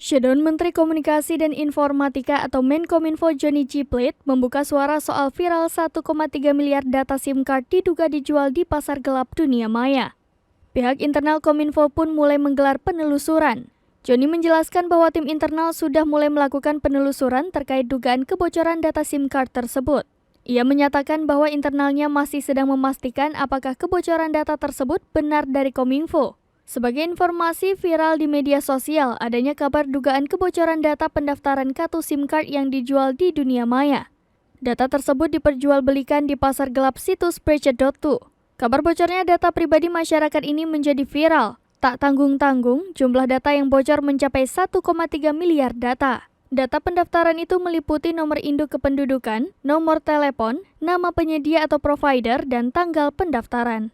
Shutdown Menteri Komunikasi dan Informatika atau Menkominfo Johnny G. Plate membuka suara soal viral 1,3 miliar data SIM card diduga dijual di pasar gelap dunia maya. Pihak internal Kominfo pun mulai menggelar penelusuran. Johnny menjelaskan bahwa tim internal sudah mulai melakukan penelusuran terkait dugaan kebocoran data SIM card tersebut. Ia menyatakan bahwa internalnya masih sedang memastikan apakah kebocoran data tersebut benar dari Kominfo. Sebagai informasi viral di media sosial, adanya kabar dugaan kebocoran data pendaftaran kartu SIM card yang dijual di dunia maya. Data tersebut diperjualbelikan di pasar gelap situs Brecha.to. Kabar bocornya data pribadi masyarakat ini menjadi viral. Tak tanggung-tanggung, jumlah data yang bocor mencapai 1,3 miliar data. Data pendaftaran itu meliputi nomor induk kependudukan, nomor telepon, nama penyedia atau provider, dan tanggal pendaftaran.